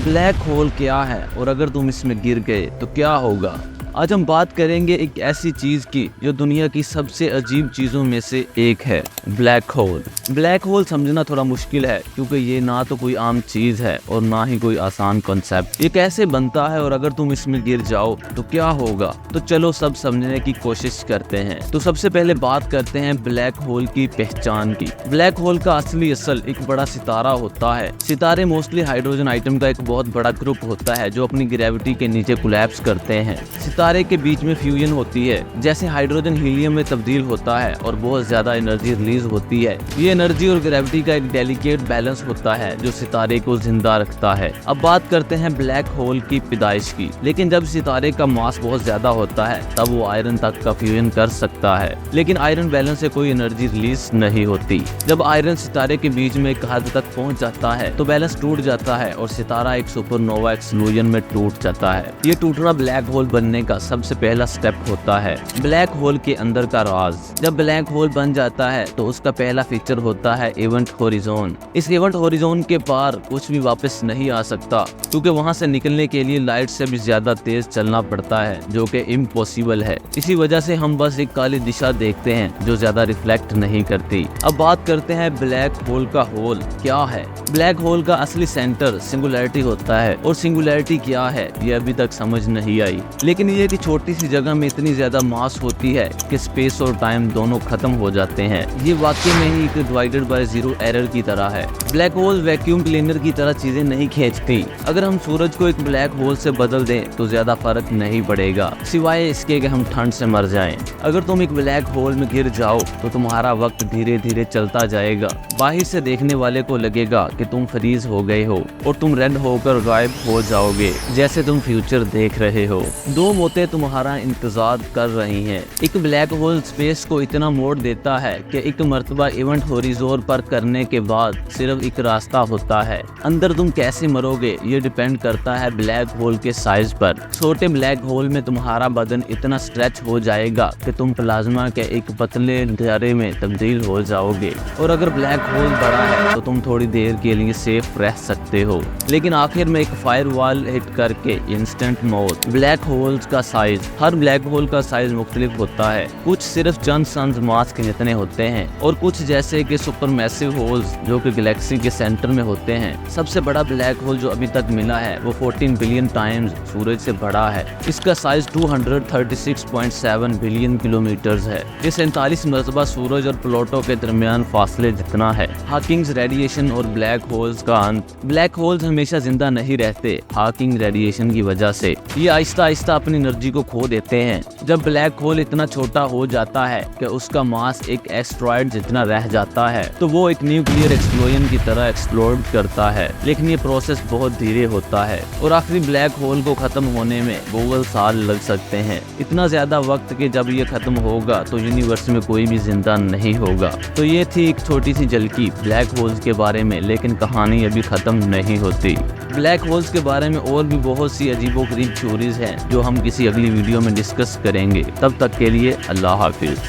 Black hole क्या है और अगर तुम इसमें गिर गए तो क्या होगा। आज हम बात करेंगे एक ऐसी चीज की जो दुनिया की सबसे अजीब चीजों में से एक है, ब्लैक होल। ब्लैक होल समझना थोड़ा मुश्किल है क्योंकि ये ना तो कोई आम चीज है और ना ही कोई आसान कॉन्सेप्ट। ये कैसे बनता है और अगर तुम इसमें गिर जाओ तो क्या होगा, तो चलो सब समझने की कोशिश करते हैं। तो सबसे पहले बात करते हैं ब्लैक होल की पहचान की। ब्लैक होल का असली असल एक बड़ा सितारा होता है। सितारे मोस्टली हाइड्रोजन आइटम का एक बहुत बड़ा ग्रुप होता है जो अपनी ग्रेविटी के नीचे कोलैप्स करते हैं। सितारे के बीच में फ्यूजन होती है, जैसे हाइड्रोजन हीलियम में तब्दील होता है और बहुत ज्यादा एनर्जी रिलीज होती है। ये एनर्जी और ग्रेविटी का एक डेलिकेट बैलेंस होता है जो सितारे को जिंदा रखता है। अब बात करते हैं ब्लैक होल की पैदाइश की। लेकिन जब सितारे का मास बहुत ज्यादा होता है तब वो आयरन तक का फ्यूजन कर सकता है, लेकिन आयरन बैलेंस से कोई एनर्जी रिलीज नहीं होती। जब आयरन सितारे के बीच में एक हद तक पहुंच जाता है तो बैलेंस टूट जाता है और सितारा एक सुपरनोवा एक्सप्लोजन में टूट जाता है। ये टूटना ब्लैक होल बनने का सबसे पहला स्टेप होता है। ब्लैक होल के अंदर का राज। जब ब्लैक होल बन जाता है तो उसका पहला फीचर होता है इवेंट होरिजोन। इस इवेंट होरिजोन के पार कुछ भी वापस नहीं आ सकता क्योंकि वहां से निकलने के लिए लाइट से भी ज्यादा तेज चलना पड़ता है जो कि इम्पॉसिबल है। इसी वजह से हम बस एक काली दिशा देखते हैं जो ज्यादा रिफ्लेक्ट नहीं करती। अब बात करते हैं ब्लैक होल का होल क्या है। ब्लैक होल का असली सेंटर सिंगुलैरिटी होता है और सिंगुलैरिटी क्या है ये अभी तक समझ नहीं आई, लेकिन ये कि छोटी सी जगह में इतनी ज्यादा मास होती है कि स्पेस और टाइम दोनों खत्म हो जाते हैं। ये वाकई में ही एक डिवाइडेड बाय जीरो एरर की तरह है। ब्लैक होल वैक्यूम क्लीनर की तरह चीजें नहीं खींचती। अगर हम सूरज को एक ब्लैक होल से बदल दें तो ज्यादा फर्क नहीं पड़ेगा, सिवाय इसके कि हम ठंड से मर जाएं। अगर तुम एक ब्लैक होल में गिर जाओ तो तुम्हारा वक्त धीरे धीरे चलता जाएगा। बाहर से देखने वाले को लगेगा कि तुम फ्रीज हो गए हो और तुम रेड होकर गायब हो जाओगे, जैसे तुम फ्यूचर देख रहे हो। दो मौतें तुम्हारा इंतजार कर रही हैं। एक ब्लैक होल स्पेस को इतना मोड़ देता है कि एक मर्तबा इवेंट होरिजोन पर करने के बाद सिर्फ एक रास्ता होता है। अंदर तुम कैसे मरोगे ये डिपेंड करता है ब्लैक होल के साइज पर। छोटे ब्लैक होल में तुम्हारा बदन इतना स्ट्रेच हो जाएगा कि तुम प्लाज्मा के एक पतले घेरे में तब्दील हो जाओगे, और अगर ब्लैक होल बड़ा है तो तुम थोड़ी देर के लिए सेफ रह सकते हो, लेकिन आखिर में एक फायरवॉल हिट करके इंस्टेंट मौत। ब्लैक होल्स का साइज। हर ब्लैक होल का साइज मुख्तलिफ होता है। कुछ सिर्फ चंद सन्स मास के जितने होते हैं और कुछ जैसे कि सुपरमैसिव होल्स जो कि गैलेक्सी के सेंटर में होते हैं। सबसे बड़ा ब्लैक होल जो अभी तक मिला है वो 14 बिलियन टाइम्स सूरज से बड़ा है। इसका साइज 236.7 बिलियन किलोमीटर्स है। ये 47 मरतबा सूरज और प्लूटो के दरमियान फासले जितना है। हॉकिंग्स रेडिएशन और ब्लैक होल्स का अंत। ब्लैक होल्स हमेशा जिंदा नहीं रहते हॉकिंग रेडिएशन की वजह से। ये आहिस्ता आहिस्ता अपनी एनर्जी को खो देते हैं। जब ब्लैक होल इतना छोटा हो जाता है कि उसका मास एक एस्टेरॉयड जितना रह जाता है तो वो एक न्यूक्लियर एक्सप्लोजन की तरह एक्सप्लोड करता है, लेकिन ये प्रोसेस बहुत धीरे होता है और आखिरी ब्लैक होल को खत्म होने में बहुत साल लग सकते हैं। इतना ज्यादा वक्त कि जब ये खत्म होगा तो यूनिवर्स में कोई भी जिंदा नहीं होगा। तो ये थी एक छोटी सी झलकी ब्लैक होल्स के बारे में, लेकिन कहानी अभी खत्म नहीं होती। ब्लैक होल्स के बारे में और भी बहुत सी अजीबोगरीब थ्योरीज हैं जो हम किसी अगली वीडियो में डिस्कस करेंगे। तब तक के लिए अल्लाह हाफिज।